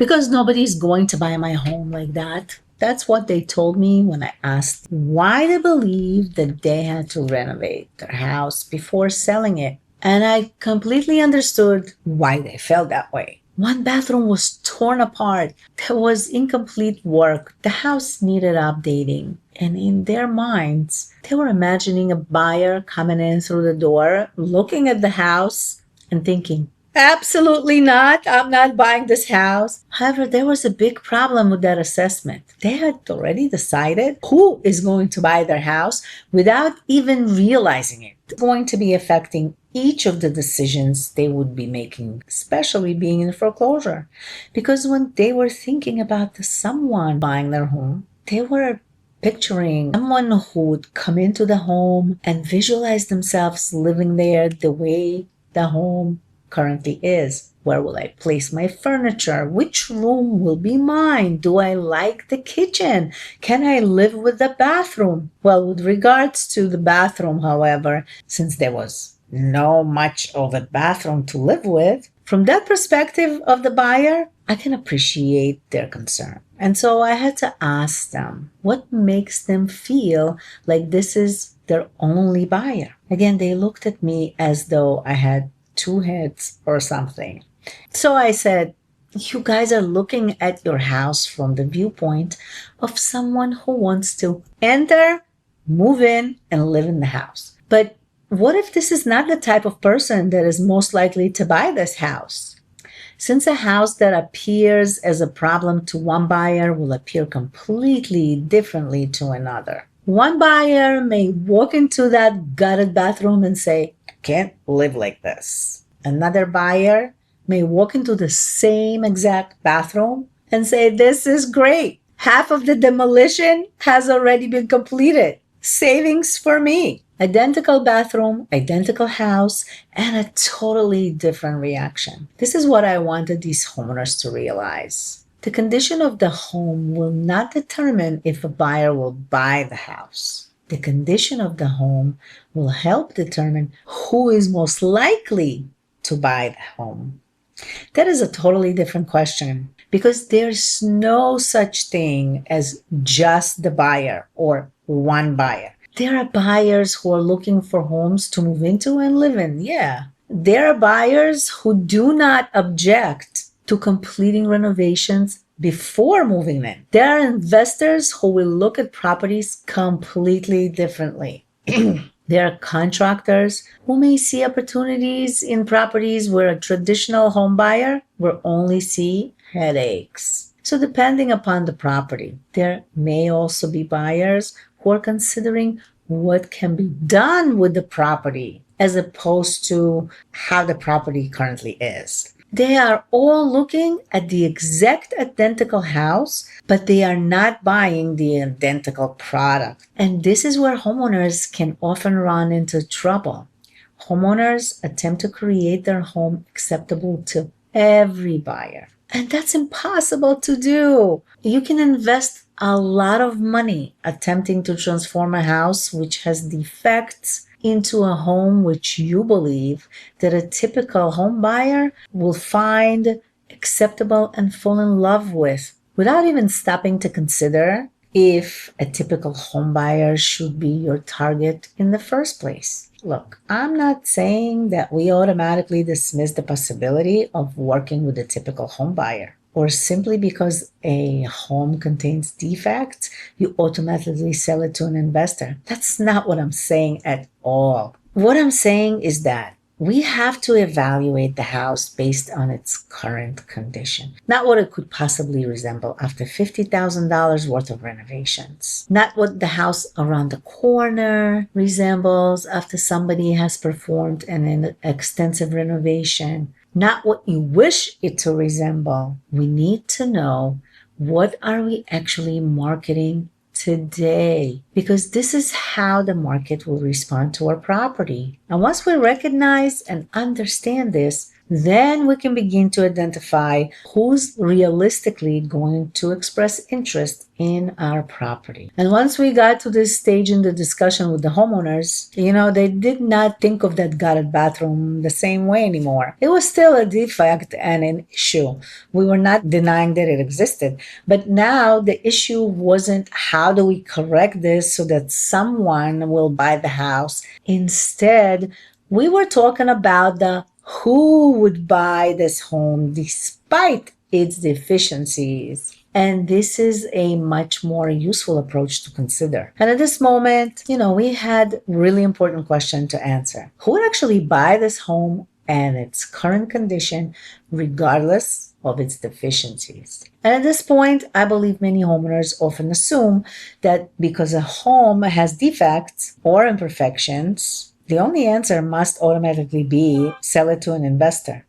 because nobody's going to buy my home like that. That's what they told me when I asked why they believed that they had to renovate their house before selling it. And I completely understood why they felt that way. One bathroom was torn apart. There was incomplete work. The house needed updating. And in their minds, they were imagining a buyer coming in through the door, looking at the house and thinking, absolutely not. I'm not buying this house. However, there was a big problem with that assessment. They had already decided who is going to buy their house without even realizing it. It's going to be affecting each of the decisions they would be making, especially being in foreclosure. Because when they were thinking about someone buying their home, they were picturing someone who would come into the home and visualize themselves living there the way the home currently is. Where will I place my furniture? Which room will be mine? Do I like the kitchen? Can I live with the bathroom? Well, with regards to the bathroom, however, since there was no much of a bathroom to live with, from that perspective of the buyer, I can appreciate their concern. And so I had to ask them, what makes them feel like this is their only buyer? Again, they looked at me as though I had two heads or something. So I said, you guys are looking at your house from the viewpoint of someone who wants to enter, move in, and live in the house. But what if this is not the type of person that is most likely to buy this house? Since a house that appears as a problem to one buyer will appear completely differently to another. One buyer may walk into that gutted bathroom and say, I can't live like this. Another buyer may walk into the same exact bathroom and say, this is great. Half of the demolition has already been completed. Savings for me. Identical bathroom, identical house, and a totally different reaction. This is what I wanted these homeowners to realize. The condition of the home will not determine if a buyer will buy the house. The condition of the home will help determine who is most likely to buy the home. That is a totally different question because there's no such thing as just the buyer or one buyer. There are buyers who are looking for homes to move into and live in. Yeah. There are buyers who do not object to completing renovations before moving in. There are investors who will look at properties completely differently. There are contractors who may see opportunities in properties where a traditional home buyer will only see headaches. So depending upon the property, there may also be buyers who are considering what can be done with the property as opposed to how the property currently is. They are all looking at the exact identical house, but they are not buying the identical product. And this is where homeowners can often run into trouble. Homeowners attempt to create their home acceptable to every buyer. And that's impossible to do. You can invest a lot of money attempting to transform a house which has defects into a home which you believe that a typical home buyer will find acceptable and fall in love with, without even stopping to consider if a typical home buyer should be your target in the first place. Look, I'm not saying that we automatically dismiss the possibility of working with a typical home buyer, or simply because a home contains defects, you automatically sell it to an investor. That's not what I'm saying at all. What I'm saying is that we have to evaluate the house based on its current condition, not what it could possibly resemble after $50,000 worth of renovations, not what the house around the corner resembles after somebody has performed an extensive renovation, not what you wish it to resemble. We need to know, what are we actually marketing today? Because this is how the market will respond to our property. And once we recognize and understand this, then we can begin to identify who's realistically going to express interest in our property. And once we got to this stage in the discussion with the homeowners, they did not think of that gutted bathroom the same way anymore. It was still a defect and an issue. We were not denying that it existed. But now the issue wasn't how do we correct this so that someone will buy the house. Instead, we were talking about the who would buy this home despite its deficiencies. And this is a much more useful approach to consider. And at this moment, we had really important question to answer. Who would actually buy this home and its current condition, regardless of its deficiencies? And at this point, I believe many homeowners often assume that because a home has defects or imperfections, the only answer must automatically be sell it to an investor.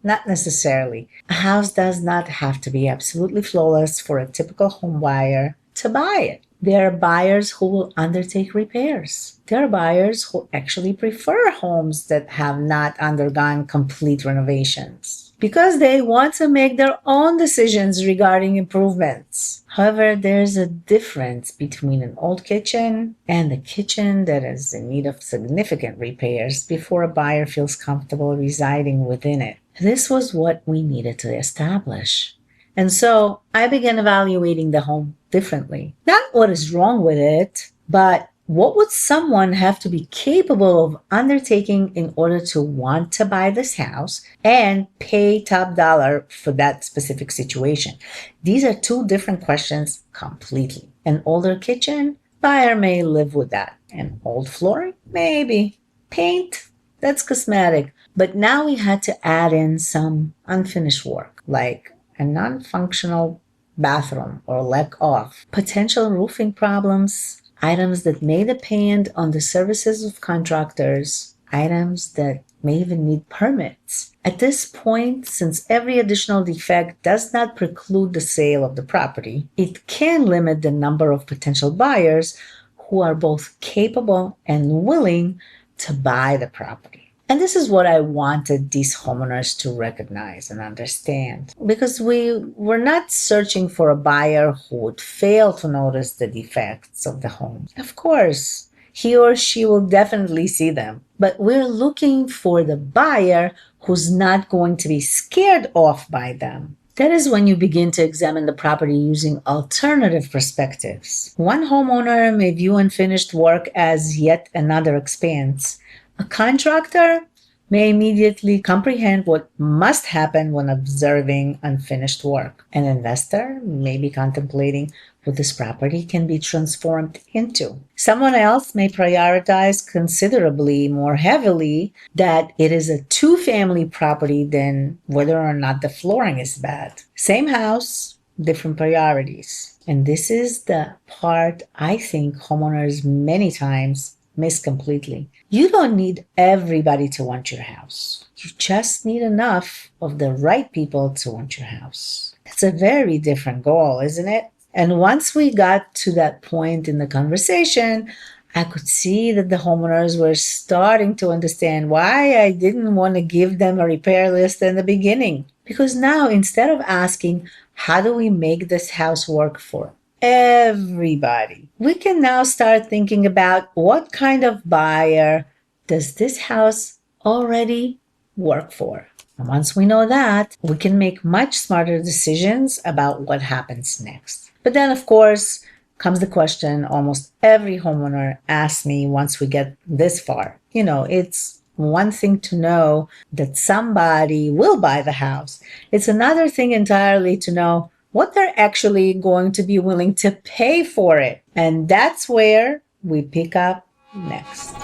Not necessarily. A house does not have to be absolutely flawless for a typical home buyer to buy it. There are buyers who will undertake repairs. There are buyers who actually prefer homes that have not undergone complete renovations because they want to make their own decisions regarding improvements. However, there's a difference between an old kitchen and a kitchen that is in need of significant repairs before a buyer feels comfortable residing within it. This was what we needed to establish. And so I began evaluating the home differently. Not what is wrong with it, but what would someone have to be capable of undertaking in order to want to buy this house and pay top dollar for that specific situation? These are two different questions completely. An older kitchen, buyer may live with that. An old flooring, maybe. Paint, that's cosmetic. But now we had to add in some unfinished work, like a non-functional bathroom or lack of, potential roofing problems, items that may depend on the services of contractors, items that may even need permits. At this point, since every additional defect does not preclude the sale of the property, it can limit the number of potential buyers who are both capable and willing to buy the property. And this is what I wanted these homeowners to recognize and understand, because we were not searching for a buyer who would fail to notice the defects of the home. Of course, he or she will definitely see them, but we're looking for the buyer who's not going to be scared off by them. That is when you begin to examine the property using alternative perspectives. One homeowner may view unfinished work as yet another expense. A contractor may immediately comprehend what must happen when observing unfinished work. An investor may be contemplating what this property can be transformed into. Someone else may prioritize considerably more heavily that it is a two-family property than whether or not the flooring is bad. Same house, different priorities. And this is the part I think homeowners many times miss completely. You don't need everybody to want your house. You just need enough of the right people to want your house. That's a very different goal, isn't it? And once we got to that point in the conversation, I could see that the homeowners were starting to understand why I didn't want to give them a repair list in the beginning. Because now, instead of asking, how do we make this house work for everybody, we can now start thinking about what kind of buyer does this house already work for. And once we know that, we can make much smarter decisions about what happens next. But then, of course, comes the question almost every homeowner asks me once we get this far. It's one thing to know that somebody will buy the house. It's another thing entirely to know what they're actually going to be willing to pay for it. And that's where we pick up next.